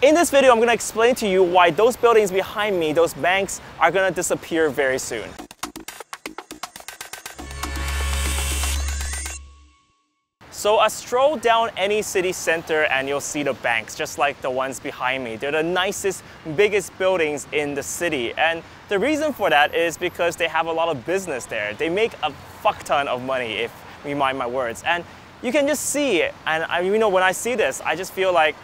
In this video, I'm going to explain to you why those buildings behind me, those banks, are going to disappear very soon. So a stroll down any city center and you'll see the banks, just like the ones behind me. They're the nicest, biggest buildings in the city. And the reason for that is because they have a lot of business there. They make a fuck ton of money, if you mind my words. And you can just see it. And when I see this, I just feel like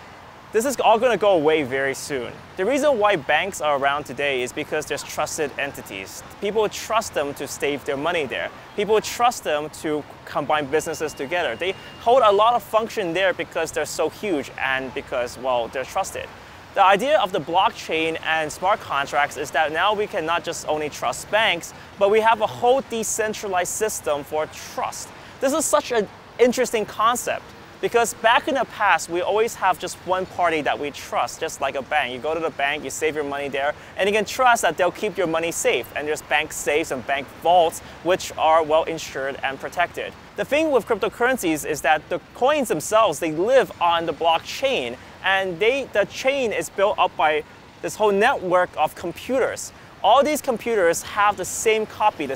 this is all going to go away very soon. The reason why banks are around today is because there's trusted entities. People trust them to save their money there. People trust them to combine businesses together. They hold a lot of function there because they're so huge and because, well, they're trusted. The idea of the blockchain and smart contracts is that now we can not just only trust banks, but we have a whole decentralized system for trust. This is such an interesting concept. Because back in the past, we always have just one party that we trust, just like a bank. You go to the bank, you save your money there, and you can trust that they'll keep your money safe. And there's bank safes and bank vaults, which are well insured and protected. The thing with cryptocurrencies is that the coins themselves, they live on the blockchain, and the chain is built up by this whole network of computers. All these computers have the same copy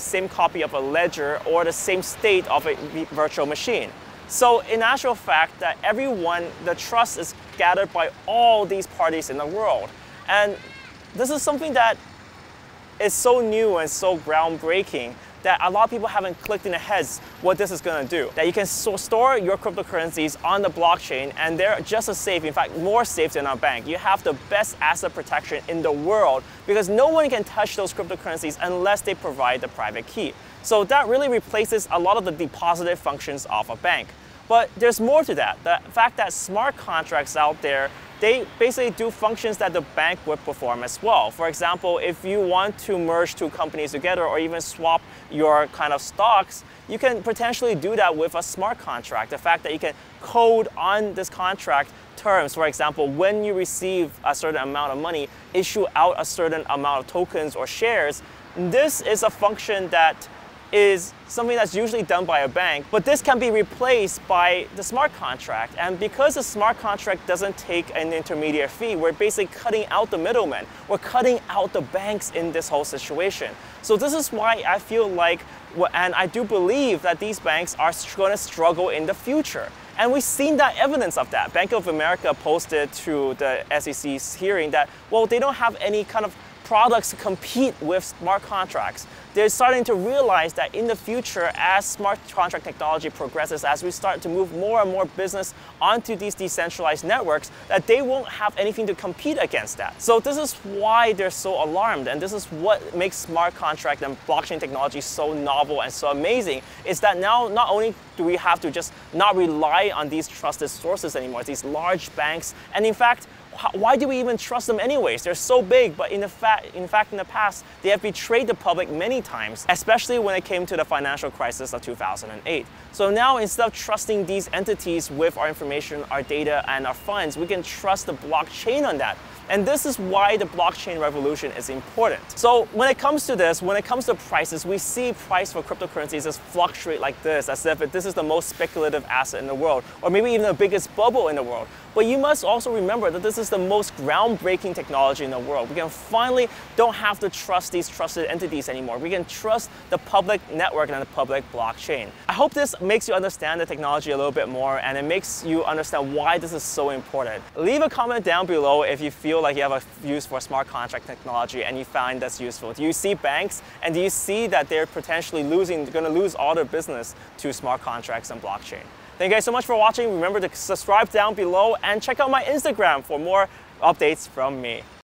of a ledger or the same state of a virtual machine. So in actual fact, that the trust is gathered by all these parties in the world. And this is something that is so new and so groundbreaking that a lot of people haven't clicked in their heads what this is going to do. That you can store your cryptocurrencies on the blockchain and they're just as safe, in fact, more safe than a bank. You have the best asset protection in the world because no one can touch those cryptocurrencies unless they provide the private key. So that really replaces a lot of the deposited functions of a bank. But there's more to that. The fact that smart contracts out there, they basically do functions that the bank would perform as well. For example, if you want to merge two companies together or even swap your kind of stocks, you can potentially do that with a smart contract. The fact that you can code on this contract terms, for example, when you receive a certain amount of money, issue out a certain amount of tokens or shares. This is a function that is something that's usually done by a bank, but this can be replaced by the smart contract. And because the smart contract doesn't take an intermediate fee, we're basically cutting out the middlemen. We're cutting out the banks in this whole situation. So this is why I feel like, and I do believe that these banks are going to struggle in the future. And we've seen that evidence of that. Bank of America posted to the SEC's hearing that, well, they don't have any kind of products to compete with smart contracts. They're starting to realize that in the future, as smart contract technology progresses, as we start to move more and more business onto these decentralized networks, that they won't have anything to compete against that. So this is why they're so alarmed, and this is what makes smart contract and blockchain technology so novel and so amazing, is that now not only do we have to just not rely on these trusted sources anymore, these large banks, and in fact, why do we even trust them anyways? They're so big, but in fact, in the past, they have betrayed the public many times, especially when it came to the financial crisis of 2008. So now, instead of trusting these entities with our information, our data, and our funds, we can trust the blockchain on that. And this is why the blockchain revolution is important. So when it comes to this, when it comes to prices, we see price for cryptocurrencies just fluctuate like this, as if this is the most speculative asset in the world, or maybe even the biggest bubble in the world. But you must also remember that this is the most groundbreaking technology in the world. We can finally don't have to trust these trusted entities anymore. We can trust the public network and the public blockchain. I hope this makes you understand the technology a little bit more, and it makes you understand why this is so important. Leave a comment down below if you feel like you have a use for smart contract technology and you find that's useful. Do you see banks, and do you see that they're potentially going to lose all their business to smart contracts and blockchain? Thank you guys so much for watching. Remember to subscribe down below and check out my Instagram for more updates from me.